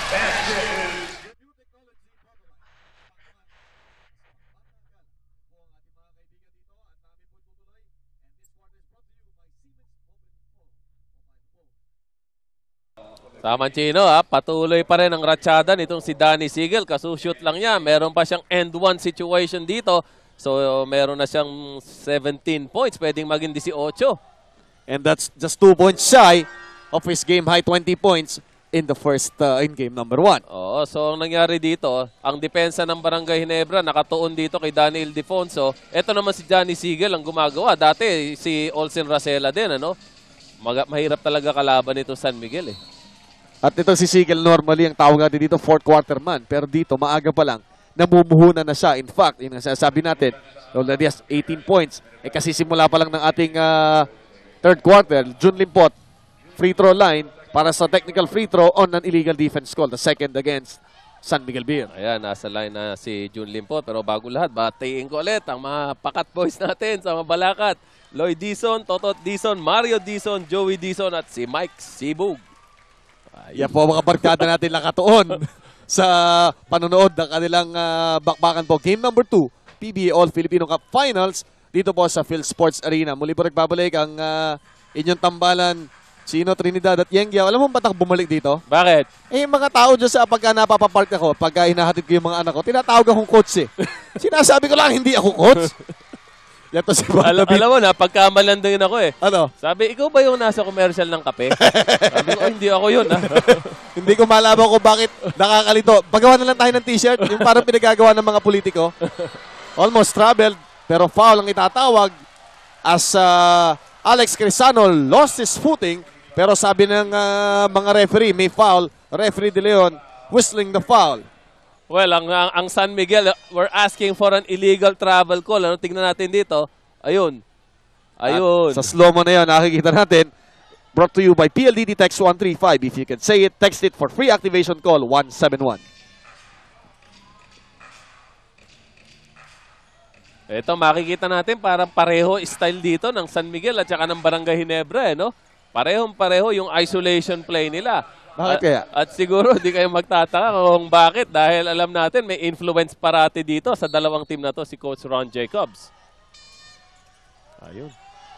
Tama, Chino, ha? Patuloy pa rin ang ratsyada nitong si Danny Sigel. Kasushoot lang niya. Meron pa siyang end one situation dito. So, meron na siyang 17 points. Pwedeng maging 18. And that's just 2 points shy of his game high 20 points in the first in game number 1. Oo, so ang nangyari dito, ang depensa ng Barangay Ginebra nakatuon dito kay Danny Ildefonso. Ito naman si Danny Sigel ang gumagawa. Dati si Olsen Racela din, ano? Mahirap talaga kalaban nito San Miguel, eh. At ito si Sigel, normally ang tawag natin dito fourth quarter man. Pero dito, maaga pa lang, namumuhunan na siya. In fact, yun ang sasabi natin, already has 18 points. Eh kasi simula pa lang ng ating third quarter, Jun Limpot, free throw line para sa technical free throw on an illegal defense call. The second against San Miguel Beer. Ayan, nasa line na si Jun Limpot. Pero bago lahat, batiin ko ulit ang mga pakat boys natin sa Mabalacat. Lloyd Dizon, Totot Dizon, Mario Dizon, Joey Dizon at si Mike Sibug. Yan po mga barkada natin nakatuon sa panonood ng kanilang bakbakan po. Game number 2, PBA All-Filipino Cup Finals dito po sa Phil Sports Arena. Muli po nagbabalik ang inyong tambalan, Chino, Trinidad at Yengyao. Alam mo ba't ako bumalik dito? Bakit? Eh, mga tao dyan sa pagka napapapark ako, pagka hinahatid ko yung mga anak ko, tinatawag akong coach eh. Sinasabi ko lang, hindi ako coach. Yan to si alam mo na, pagkamalandangin ako eh. Ano? Sabi, ikaw ba yung nasa commercial ng kape? Sabi ko, hindi ako yun. Hindi ko malaman kung bakit nakakalito. Pagawa na lang tayo ng t-shirt, yung parang pinagagawa ng mga politiko. Almost traveled, pero foul ang itatawag as Alex Crisano lost his footing. Pero sabi ng mga referee, may foul. Referee De Leon whistling the foul. Well, ang San Miguel, we're asking for an illegal travel call. Ano, tingnan natin dito. Ayun. Ayun. At sa slow-mo na yun, nakikita natin. Brought to you by PLDT Text 135. If you can say it, text it for free activation call 171. Ito, makikita natin parang pareho style dito ng San Miguel at saka ng Barangay Ginebra, eh, no? Parehong-pareho yung isolation play nila. Bakit kaya? At siguro di kayo magtataka kung bakit dahil alam natin may influence parati dito sa dalawang team na to si Coach Ron Jacobs. Ayun.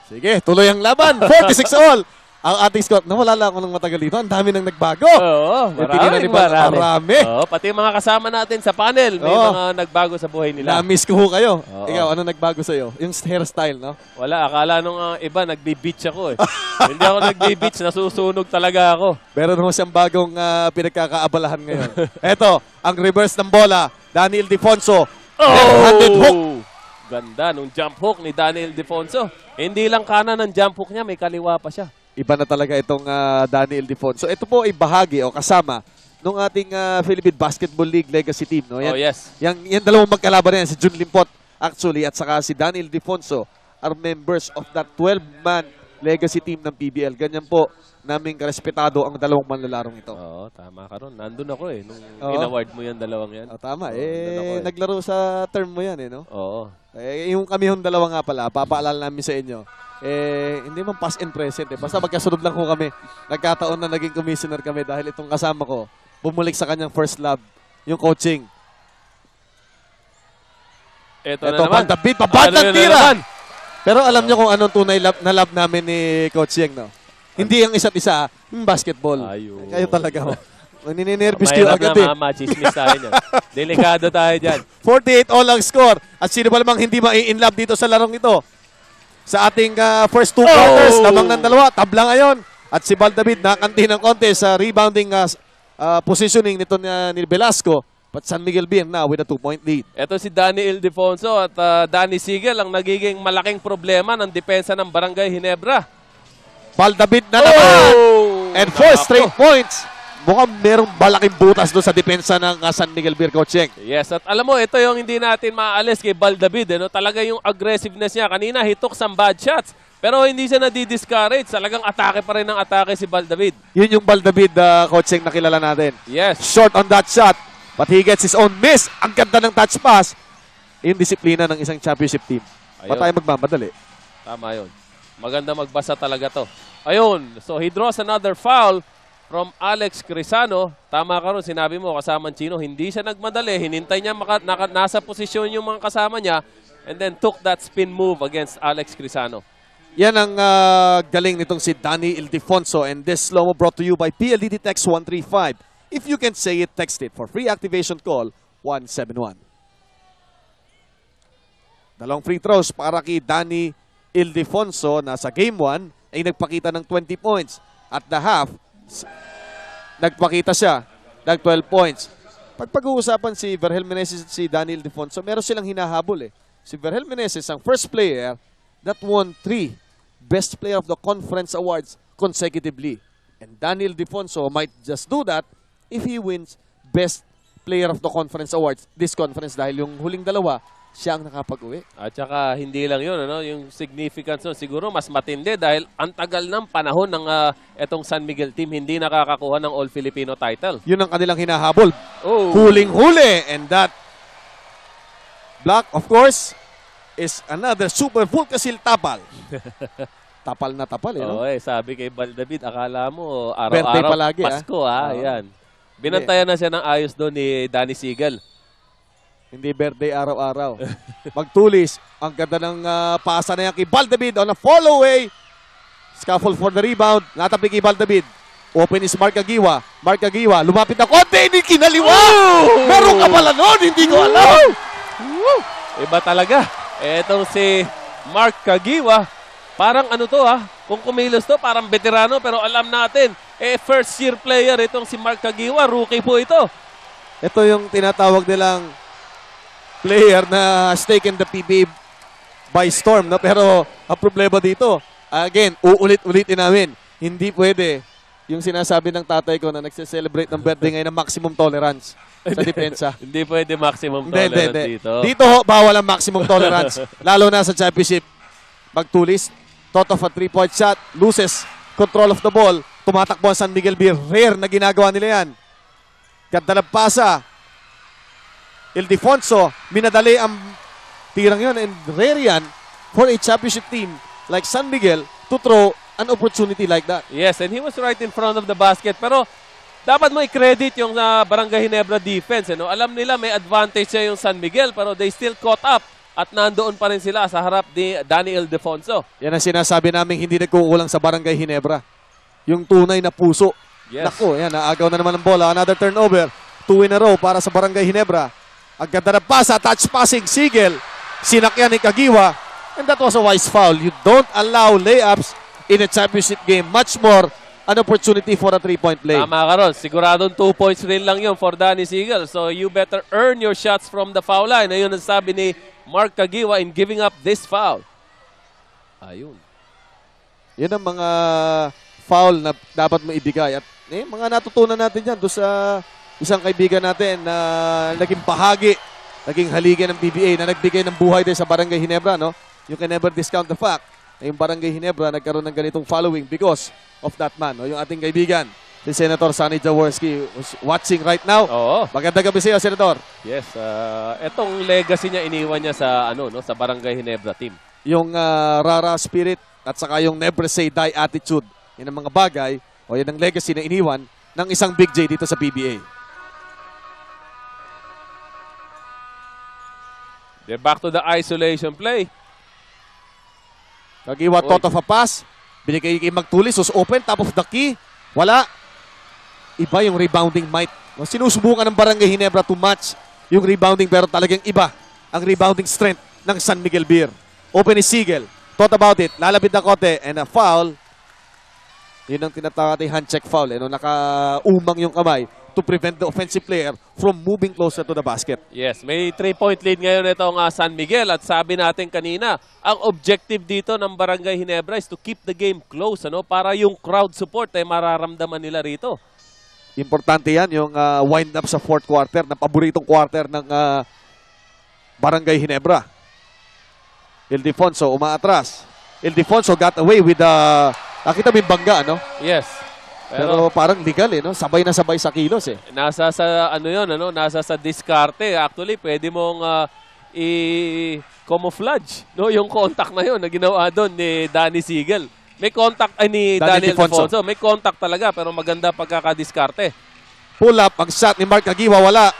Sige, tuloy ang laban. 46 all. Ang ating score. Nawala lang ako ng matagal dito. Ang dami nang nagbago. Oo, marami. Oo, pati mga kasama natin sa panel, may mga nagbago sa buhay nila. Na-miss ko kayo. Oo. Ikaw, ano nagbago sa'yo? Yung hairstyle, no? Wala, akala nung iba nagbe-beach ako eh. Hindi ako nagbe-beach, nasusunog talaga ako. Meron naman siyang bagong pinagkakaabalahan ngayon. Eto, ang reverse ng bola. Danny Ildefonso. Left-handed hook. Ganda nung jump hook ni Danny Ildefonso. Hindi lang kanan ng jump hook niya, may kaliwa pa siya. Iba na talaga itong Danny Ildefonso. Ito po ay bahagi o kasama ng ating Philippine Basketball League Legacy Team. No? Yan, yes. Yan dalawang magkalaban na yan. Si Jun Limpot actually at saka si Danny Ildefonso are members of that 12-man legacy team ng PBL. Ganyan po naming karespetado ang dalawang manlalarong ito. Oo, tama ka ron. Nandun ako eh. Nung in-award mo yan, dalawang yan. Tama. Naglaro sa term mo yan eh, no? Oo. Yung kami yung dalawa nga pala, papaalala namin sa inyo. Hindi man past and present eh. Basta magkasunod lang ko kami. Nagkataon na naging commissioner kami dahil itong kasama ko, bumulik sa kanyang first love, yung coaching. Ito na naman. Pagdabit, pabantang tira! Pero alam nyo kung anong tunay na love namin ni Coach Yeng, no? Hindi ang isa't isa, yung basketball. Ayun. Kayo talaga ho. Nininervous kayo agad eh. Mahirap na chismis tayo niyan. Delikado tayo dyan. 48 all ang score. At sino ba namang hindi mai-inlove dito sa larong ito? Sa ating first two quarters, lamang ng dalawa, tabla ngayon. At si Baldavid nakanti ng konti sa rebounding positioning nito ni Velasco. But San Miguel Beer now with a 2-point lead. Ito si Danny Ildefonso at Danny Sigel ang nagiging malaking problema ng depensa ng Barangay Ginebra. Baldavid na naman! And 4 straight points. Mukhang merong malaking butas doon sa depensa ng San Miguel Beer, Coach Yeng. Yes, at alam mo, ito yung hindi natin maaalis kay Baldavid. No? Talaga yung aggressiveness niya. Kanina, he took some bad shots. Pero hindi siya nadi-discourage. Talagang atake pa rin ng atake si Baldavid. Yun yung Baldavid, Coach Yeng, na kilala natin. Yes. Short on that shot. But he gets his own miss. Ang ganda ng touch pass. Yung disiplina ng isang championship team. Ba't tayo magmamadali? Tama yun. Maganda magbasa talaga to. Ayun. So he draws another foul. from Alex Crisano. Tama ka ron, sinabi mo, kasama Chino. Hindi siya nagmadali. Hinintay niya nasa posisyon yung mga kasama niya and then took that spin move against Alex Crisano. Yan ang galing nitong si Danny Ildefonso. And this slow-mo brought to you by PLDT Text 135. If you can say it, text it. For free activation, call 171. Dalawang free throws para kay Danny Ildefonso na sa Game 1 ay nagpakita ng 20 points. At the half, nagpakita siya ng 12 points. Pag-uusapan si Vergel Meneses at si Danny Ildefonso, meron silang hinahabol eh. Si Vergel Meneses ang first player that won 3 Best Player of the Conference Awards consecutively. And Danny Ildefonso might just do that if he wins Best Player of the Conference Awards this conference dahil yung huling dalawa, siya ang nakapag-uwi. At saka hindi lang yun, ano, yung significance nun, siguro mas matindi dahil ang tagal ng panahon ng etong San Miguel team hindi nakakakuha ng All-Filipino title. Yun ang kanilang hinahabol. Oh. Huling-huli. And that block, of course, is another super Vulcasil tapal. Tapal na tapal, eh. No? Oo, sabi kay Baldavid, akala mo Birthday araw-araw palagi, Pasko, Yan. Binantayan na siya ng ayos doon ni Danny Siegel. Hindi birthday araw-araw. Magtulis. Ang ganda ng pasa na yan kay Baldavid on a follow away. Scuffle for the rebound. Natapi kay Baldavid. Open is Mark Agiwa. Mark Agiwa. Lumapit na konti. Hindi kinaliwa. Oh! Meron ka pala nun. Hindi ko alam. Iba talaga. Etong si Mark Agiwa. Parang ano to Kung kumilos to, parang veterano. Pero alam natin, first year player itong si Mark Agiwa. Rookie po ito. Ito yung tinatawag nilang player na has taken the PBA by storm, no? Pero ang problema dito, again, uulit-ulitin namin, hindi pwede yung sinasabi ng tatay ko na nagse-celebrate ng birthday ngayon ng maximum tolerance sa depensa. Hindi pwede maximum tolerance dito. Dito bawal ang maximum tolerance. Lalo na sa championship. Magtulis, tot of a 3-point shot, loses control of the ball, tumatakbo ang San Miguel Beer. Rare na ginagawa nila yan. Ganda ng pasa. Ildefonso, minadali ang tirang yun and rare yan for a championship team like San Miguel to throw an opportunity like that. Yes, and he was right in front of the basket. Pero dapat mo i-credit yung Barangay Ginebra defense. Alam nila may advantage siya yung San Miguel pero they still caught up at nandoon pa rin sila sa harap ni Danny Ildefonso. Yan ang sinasabi namin hindi nagkukulang sa Barangay Ginebra. Yung tunay na puso. Yes. Naku, yan, naagaw na naman ng bola. Another turnover. 2 in a row para sa Barangay Ginebra. Ang ganda ng pasa, touch passing, Siegel. Sinakyan ni Kagiwa. And that was a wise foul. You don't allow layups in a championship game. Much more an opportunity for a 3-point play. Tama ka ron. Siguradong 2 points rin lang yun for Danny Siegel. So you better earn your shots from the foul line. Ayun ang sabi ni Mark Kagiwa in giving up this foul. Ayun. Yan ang mga foul na dapat mo ibigay. At mga natutunan natin yan doon sa isang kaibigan natin na naging bahagi, naging haligi ng PBA na nagbigay ng buhay din sa Barangay Ginebra, no? You can never discount the fact na yung Barangay Ginebra nagkaroon ng ganitong following because of that man, no? Yung ating kaibigan, si Senator Sonny Jaworski, was watching right now. Oo. Magandang gabi sa iyo, Senator. Yes, etong legacy niya iniwan niya sa sa Barangay Ginebra team. Yung rara spirit at saka yung never say die attitude. Yan ang mga bagay o yan ang legacy na iniwan ng isang Big J dito sa PBA. They're back to the isolation play. Kagiwa, thought of a pass. Binigay kay Magtulis. Was open. Top of the key. Wala. Iba yung rebounding might. Sinusubukan ng Barangay Ginebra to match yung rebounding pero talagang iba ang rebounding strength ng San Miguel Beer. Open is Siegel. Thought about it. Lalapit na kote. And a foul. Yun ang tinatawag natin hand check foul. Nakaumang yung kamay to prevent the offensive player from moving closer to the basket. Yes, may 3-point lead ngayon itong San Miguel at sabi natin kanina, ang objective dito ng Barangay Ginebra is to keep the game close para yung crowd support ay mararamdaman nila rito. Importante yan, yung wind up sa fourth quarter, na paboritong quarter ng Barangay Ginebra. Ildefonso umaatras. Ildefonso got away with the nakita mo yung bangga, no? Yes. Pero parang legal no? Sabay na sabay sa kilos Nasa sa nasa sa diskarte. Actually, pwede mong i-camouflage yung contact na yun na ginawa doon ni Danny Siegel. May contact ay ni Daniel Daniel Defonso. Defonso. May contact talaga pero maganda pagkakadiskarte. Pull up, ang shot ni Mark Caguiwa, wala.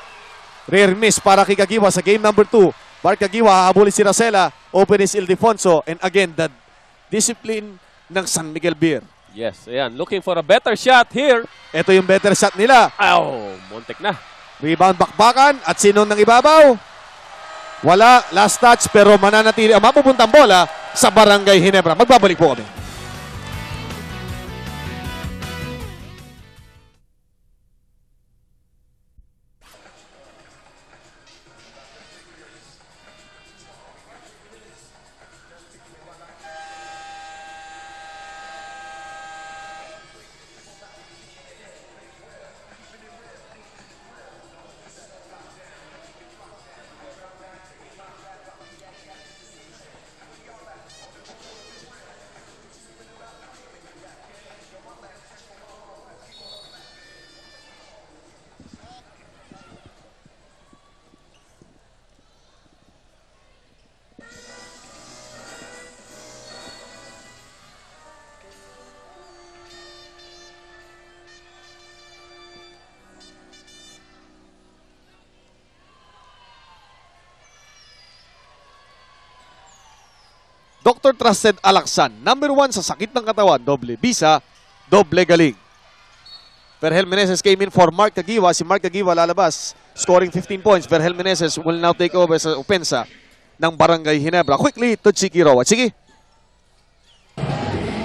Rare miss para kay Caguiwa sa game number 2. Mark Caguiwa, hahabulin si Racela. Open is Ildefonso. And again, the discipline ng San Miguel Beer. Yes, ayan. Looking for a better shot here. Ito yung better shot nila. Ow, muntik na. Rebound bakbakan at sino nang ibabaw? Wala, last touch pero mananatili ang mapupuntang bola sa Barangay Ginebra. Magbabalik po kami. Dr. Trusted Alaksan, number 1 sa sakit ng katawan, doble bisa, doble galing. Verhel Meneses came in for Mark Caguiwa. Si Mark Caguiwa lalabas, scoring 15 points. Verhel Meneses will now take over sa opensa ng Barangay Ginebra. Quickly to Chiki Roa. Sige.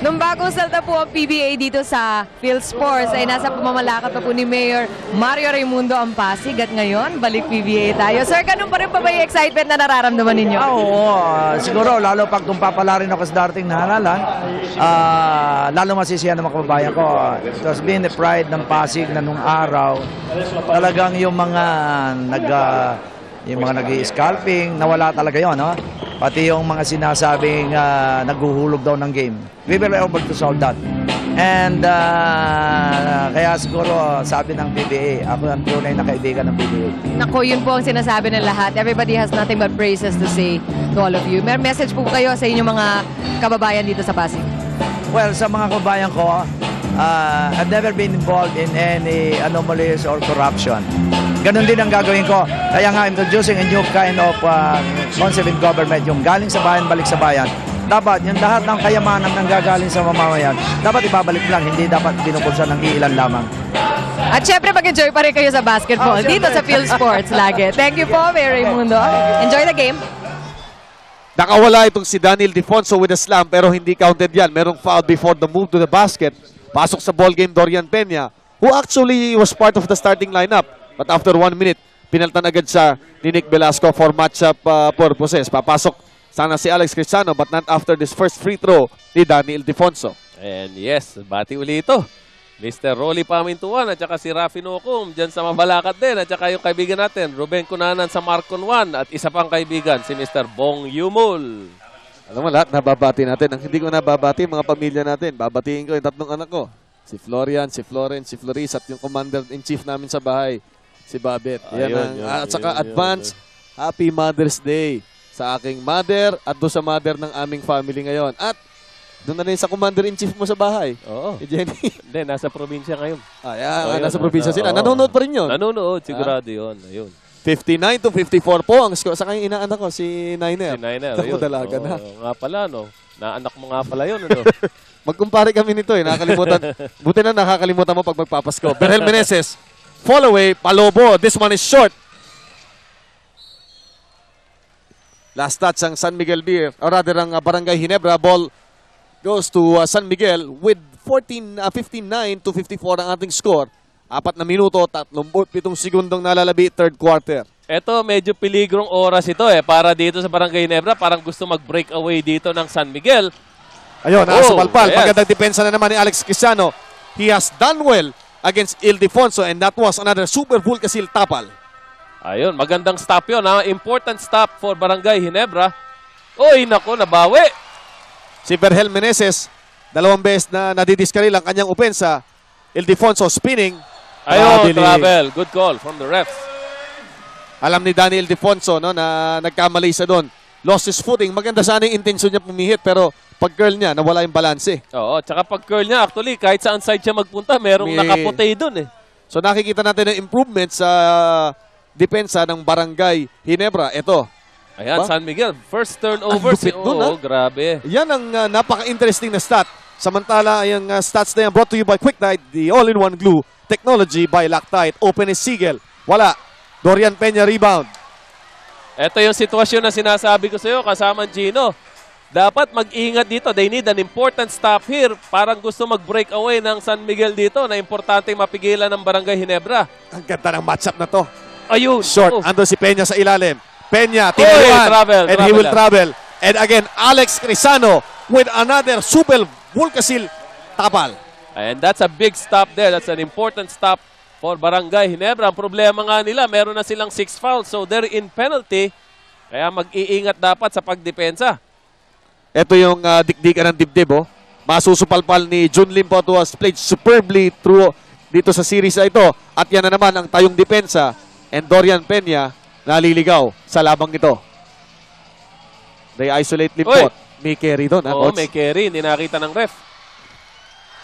Nung bagong salta po ang PBA dito sa Phil Sports ay nasa pamamalakad pa po ni Mayor Mario Raimundo ang Pasig at ngayon balik PBA tayo. Sir, ganun pa rin pa ba yung excitement na nararamdaman ninyo? Oo, siguro lalo pag kung papalarin ako sa darating na halalan, lalo masisiyan ng mga kababayan ko. It has been the pride ng Pasig na nung araw, talagang yung mga nag-scalping, nawala talaga yon, no? Pati yung mga sinasabing naghuhulog daw ng game. We were able to solve that. And kaya siguro sabi ng PBA, ako ang tunay na kaibigan ng PBA. Nako, yun po ang sinasabi ng lahat. Everybody has nothing but praises to say to all of you. May message po kayo sa inyong mga kababayan dito sa Pasig. Well, sa mga kababayan ko, I've never been involved in any anomalies or corruption. Ganon din ang gagawin ko. Kaya nga, introducing a new kind of concept in government, yung galing sa bayan, balik sa bayan. Dapat, yung lahat ng kayamanan ng gagaling sa mamamayan, dapat ibabalik lang, hindi dapat binubulsan ng iilan lamang. At syempre, mag-enjoy pa rin kayo sa basketball dito sa Phil Sports lagi. Thank you po, Mayor Raimundo. Enjoy the game. Nakawala itong si Daniel Defonso with a slam pero hindi counted yan. Merong foul before the move to the basket. Pasok sa ball game Dorian Peña, who actually was part of the starting lineup. But after 1 minute, pinaltan agad siya ni Nick Velasco for matchup purposes. Papasok sana si Alex Cristiano but not after this first free throw ni Daniel Defonso. And yes, bati uli ito. Mr. Rolly Pamintuan at saka si Rafi Nocum dyan sa Mabalacat din. At saka yung kaibigan natin, Ruben Cunanan sa Marcon 1. At isa pang kaibigan, si Mr. Bong Yumul. Alam mo lahat, nababati natin. Ang hindi ko nababati, mga pamilya natin. Babatiin ko yung tatlong anak ko. Si Florian, si Florence, si Floris at yung commander-in-chief namin sa bahay, si Babet. At saka advance, Happy Mother's Day sa aking mother at doon sa mother ng aming family ngayon. At doon na rin sa commander-in-chief mo sa bahay. Oo. Si Jenny. Hindi, nasa probinsya ngayon. Nasa probinsya sila. Nanonood pa rin yun. Nanonood, sigurado yun. Ayun. 59-54 po ang score. Sa kanyang inaanak ko, si Niner. Si Niner, Ako ayun. dalaga na. Nga pala, no? Naanak mo nga pala yun, ano? Magkumpare kami nito eh. Nakakalimutan. Buti na nakakalimutan mo pag magpapasko. Verhel Meneses, fall away, Palobo. This one is short. Last touch ang San Miguel Beer, or rather ang Barangay Ginebra. Ball goes to San Miguel with 59 to 54 ang ating score. 4 na minuto, 37 segundong nalalabi, third quarter. Ito, medyo piligrong oras ito eh. Para dito sa Barangay Ginebra, parang gusto mag-break away dito ng San Miguel. Ayun, nakasupalpal. yes. Magandang depensa na naman ni Alex Cristiano. He has done well against Ildefonso and that was another super Vulcasil tapal. Ayun, magandang stop yun. Ha? Important stop for Barangay Ginebra. Uy, nako, nabawi. Si Verhel Meneses, 2 beses na nadidiskaril ang kanyang opensa. Ildefonso spinning. Ayun, travel. Good call from the refs. Alam ni Daniel Defonso no, na nagkamali siya doon. Lost his footing. Maganda sana yung intensyon niya pumihit pero pag curl niya, nawala yung balanse. Oo, tsaka pag curl niya, actually, kahit saan side siya magpunta, merong May- nakaputay dun eh. So nakikita natin ang improvement sa depensa ng Barangay Ginebra. Ito, Ayan, Ba? San Miguel. First turnover. Ang lupit nun, Oo, grabe. yan ang napaka-interesting na stat. Samantala, yung stats na yan brought to you by Quick Night, the all-in-one glue technology by Lactite. Open is Sigel. Wala. Dorian Peña rebound. Ito yung sitwasyon na sinasabi ko sa iyo, kasama Gino. Dapat mag-ingat dito. They need an important stop here. Parang gusto mag-break away ng San Miguel dito na importante mapigilan ng Barangay Ginebra. Ang ganda ng matchup na to. Ayun. Short. Oh. Ando si Peña sa ilalim. Peña, Oy, tiniluan. travel, And he travel will lang. travel. And again, Alex Crisano with another Subel Vulcasil Tapal. And that's a big stop there. That's an important stop for Barangay Ginebra. Ang problema nga nila, meron na silang 6 fouls. So they're in penalty. Kaya mag-iingat dapat sa pagdepensa. Ito yung dikdikan ng dibdib, oh. Masusupalpal ni Jun Limpo who has played superbly through dito sa series na ito. At yan na naman ang tayong depensa. And Dorian Peña naliligaw sa labang ito. They isolate Limpo. May carry doon, ha, Oo, coach? may carry. Hindi nakita ng ref.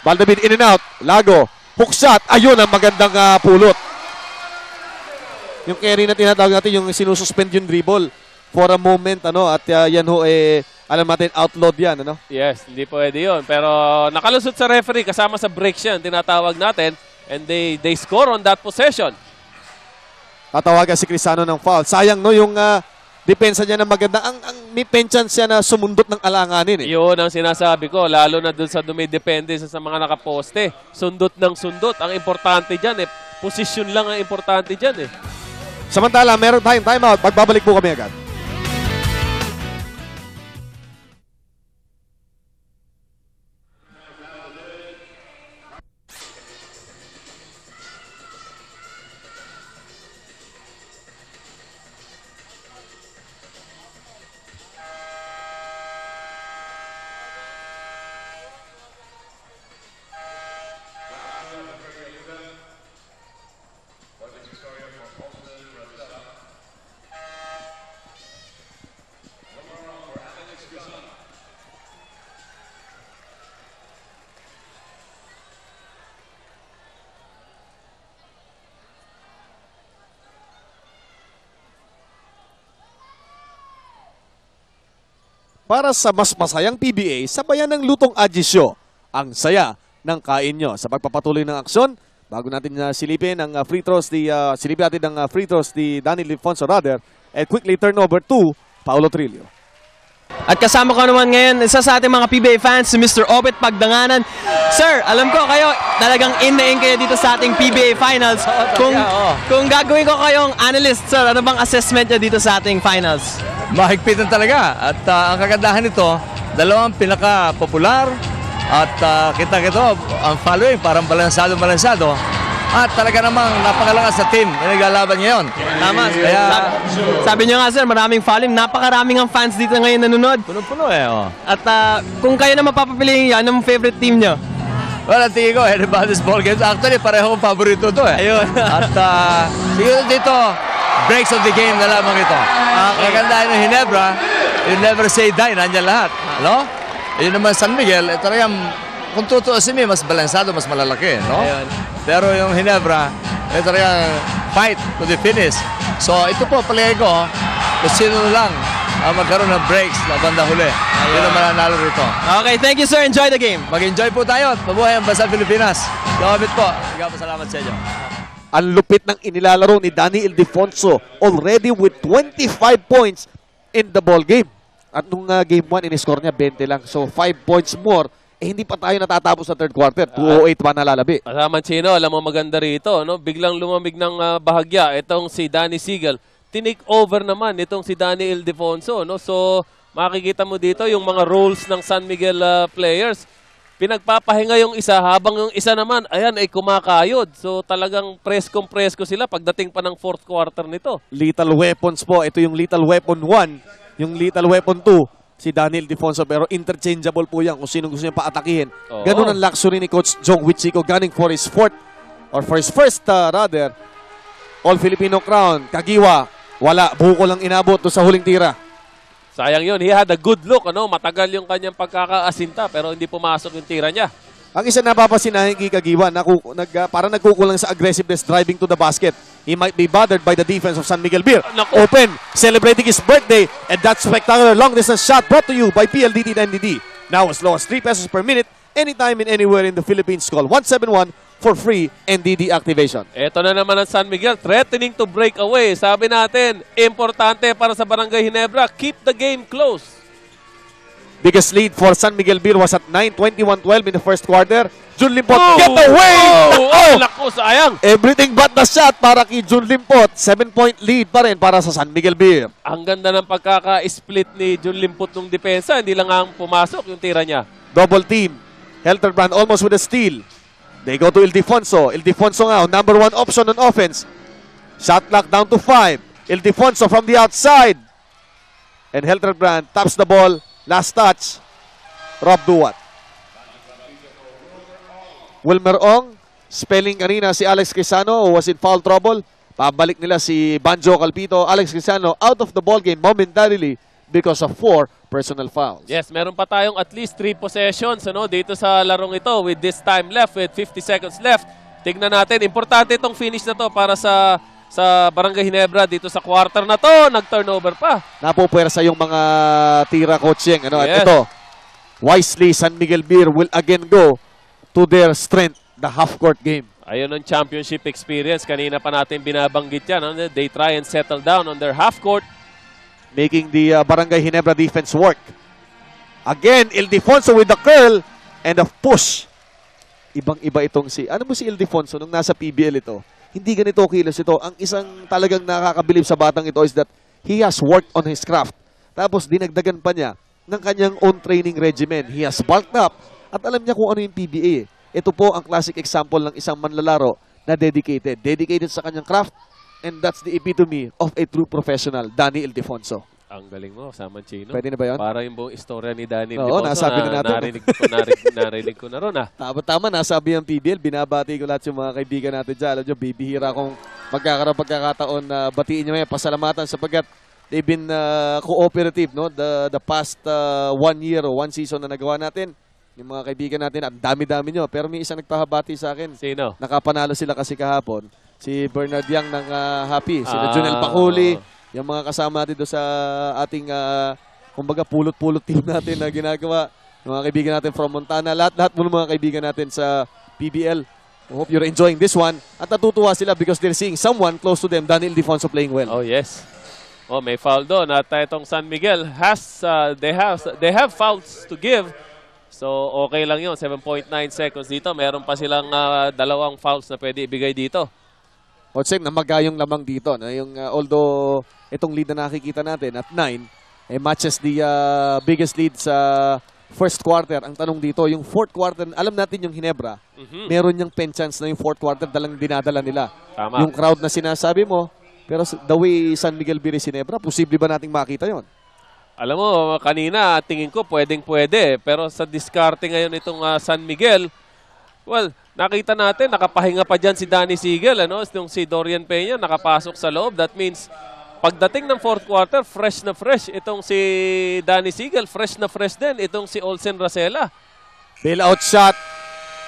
Baldabin in and out. Lago. Hook shot. Ayun ang magandang pulot. Yung carry na tinatawag natin, yung sinususpend yung dribble for a moment, ano, at yan ho, alam natin, outlawed yan, ano? Yes, hindi pwede yun. Pero nakalusot sa referee, kasama sa break siya, tinatawag natin. And they score on that possession. Tatawagan si Crisano ng foul. Sayang, no, yung depensa niya na maganda. Ang may penchant siya na sumundot ng alanganin, eh. Yun ang sinasabi ko, lalo na dun sa dumidepende sa mga nakaposte. Sundot ng sundot. Ang importante dyan, posisyon lang ang importante dyan, Samantala, meron tayong timeout. Pagbabalik po kami agad. Para sa mas masayang PBA, sabayan ng lutong adjisyo. Ang saya ng kain nyo. Sa pagpapatuloy ng aksyon, bago natin silipin ang free throws, silipin natin ang free throws ni Danny Lifonso Rader, and quickly turnover to Paulo Trillo. At kasama ko naman ngayon, isa sa ating mga PBA fans, si Mr. Obet Pagdanganan. Sir, alam ko kayo, talagang in na in kayo dito sa ating PBA Finals. Kung gagawin ko kayong analyst, sir, ano bang assessment nyo dito sa ating finals? Mahigpitan talaga. At ang kagandahan nito, dalawang pinaka-popular at kita-kita ang following parang balansado. At talaga namang napakalakas sa team na naglalaban ngayon. Tama. Kaya, sabi nyo nga, sir, maraming following. Napakaraming ang fans dito ngayon nanonood. puno-puno oh. At kung kayo na mapapapiliin yan, anong favorite team nyo? Well, ang tingin ko, anybody's ball games. Actually, pareho kong paborito to eh. Ayun. At siguro dito, breaks of the game na lamang ito. Ang ganda ng Ginebra, you never say die, nandiyan lahat. No? Yun naman San Miguel, talagang kung tutuusin mo, mas balansado, mas malalaki. No? Ayun. Pero yung Ginebra, talagang fight to the finish. So ito po, palagay ko, kung sino lang magkaroon ng breaks na banda huli. Yun ang mananalo rito. Okay, thank you, sir. Enjoy the game. Mag-enjoy po tayo at mabuhay ang Bansa Pilipinas. Gamit po. Salamat sa inyo. Ang lupit ng inilalaro ni Danny Ildefonso already with 25 points in the ball game. At nung game 1, in-score niya 20 lang. So 5 points more. Hindi pa tayo natatapos sa third quarter. 2:08 pa nalalabi. Kasama Chino, alam mo maganda rito, no? Biglang lumamig ng bahagya. Itong si Danny Sigel. Tinake over naman itong si Danny Ildefonso, no? So makikita mo dito yung mga roles ng San Miguel players. Pinagpapahinga yung isa habang yung isa naman, ayan, ay kumakayod. So talagang presko sila pagdating pa ng fourth quarter nito. Lethal weapons po. Ito yung lethal weapon 1. Yung lethal weapon 2. Si Daniel Defonso, pero interchangeable po yan kung sino gusto niya paatakihin. Oo. Ganun ang luxury ni Coach Jong Wichiko gunning for his fourth, or for his first rather, All-Filipino crown. Kagiwa, wala. Buko lang inabot doon sa huling tira. Sayang yun. He had a good look. Matagal yung kanyang pagkakaasinta pero hindi pumasok yung tira niya. Ang isa napapansin na hindi Kagiwa, parang nagkukulang sa aggressiveness driving to the basket. He might be bothered by the defense of San Miguel Beer. Naku. Open, celebrating his birthday, and that spectacular long-distance shot brought to you by PLDT and NDD. Now as low as 3 pesos per minute, anytime and anywhere in the Philippines. Call 171 for free NDD activation. Ito na naman ang San Miguel, threatening to break away. Sabi natin, importante para sa Barangay Ginebra, keep the game close. Biggest lead for San Miguel Beer was at 9, 21-12 in the first quarter. Jun Limpot, Oh! get away! Oh! Naku, sayang! Everything but the shot para kay Jun Limpot. 7-point lead pa rin para sa San Miguel Beer. Ang ganda ng pagkaka-split ni Jun Limpot ng depensa. Hindi lang ang pumasok yung tira niya. Double team. Helterbrand almost with a steal. They go to Ildefonso. Ildefonso nga, number 1 option on offense. Shot clock down to 5. Ildefonso from the outside. And Helterbrand taps the ball. Last touch. Rob Duwat. Wilmer Ong. Spelling kanina si Alex Quezano who was in foul trouble. Pabalik nila si Banjo Calpito. Alex Quezano out of the ball game momentarily because of 4 personal fouls. Yes, meron pa tayong at least 3 possessions dito sa larong ito with this time left, with 50 seconds left. Tignan natin, importante itong finish na to para sa Barangay Ginebra dito sa quarter na to. Nag-turnover pa. Napupwersa yung mga tira, Coach Yeng. At Yes. ito, wisely, San Miguel Beer will again go to their strength, the half-court game. Ayun ang championship experience. Kanina pa natin binabanggit yan. They try and settle down on their half court. Making the Barangay Ginebra defense work. Again, Ildefonso with the curl and the push. Ibang-iba itong ano mo si Ildefonso nung nasa PBL ito? Hindi ganito kilos ito. Ang isang talagang nakakabilib sa batang ito is that he has worked on his craft. Tapos dinagdagan pa niya ng kanyang own training regimen. He has bulked up at alam niya kung ano yung PBA. Ito po ang classic example ng isang manlalaro na dedicated. Dedicated sa kanyang craft. And that's the epitome of a true professional, Danny Ildefonso. Ang galing mo, Samanchino. Pwede na ba yun? Para yung buong istorya ni Danny Oo, Ildefonso nasabi na natin. Narinig ko na ron. Tama, nasabi ang PBL. Binabati ko lahat yung mga kaibigan natin dyan. Alam nyo, bibihira kung pagkakataon na batiin nyo pasalamatan sapagkat they've been cooperative, no? The past 1 year o 1 season na nagawa natin. Yung mga kaibigan natin, ang dami-dami nyo. Pero may isang nagpahabati sa akin. Sino? Nakapanalo sila kasi kahapon. Si Bernard Yang ng Happy. Si Junel Paculi. Yung mga kasama natin doon sa ating, kumbaga, pulot-pulot team natin na ginagawa. Yung mga kaibigan natin from Montana. Lahat mo ng mga kaibigan natin sa PBL. I hope you're enjoying this one. At natutuwa sila because they're seeing someone close to them, Daniel Ildefonso, playing well. Oh, yes. Oh, may foul doon. At itong San Miguel they have fouls to give. So, okay lang yun. 7.9 seconds dito. Meron pa silang 2 fouls na pwede ibigay dito. Otseng, namaga yung lamang dito. Na yung, although itong lead na nakikita natin at 9, matches the biggest lead sa first quarter. Ang tanong dito, yung fourth quarter, alam natin yung Ginebra, meron yung pen chance na yung fourth quarter dinadala nila. Tama. Yung crowd na sinasabi mo, pero the way San Miguel Beer Ginebra, posible ba nating makita yon? Alam mo, kanina tingin ko pwedeng-pwede. Pero sa diskarte ngayon itong San Miguel, well, nakita natin, nakapahinga pa dyan si Danny Sigel. Yung si Dorian Peña nakapasok sa loob. That means, pagdating ng fourth quarter, fresh na fresh. Itong si Danny Sigel, fresh na fresh din. Itong si Olsen Racela. Bailout shot.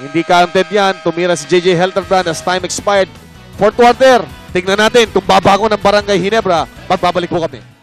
Hindi counted yan. Tumira si JJ Helterbrand as time expired. Fourth quarter. Tignan natin kung babago ng Barangay Ginebra. Magbabalik po kami.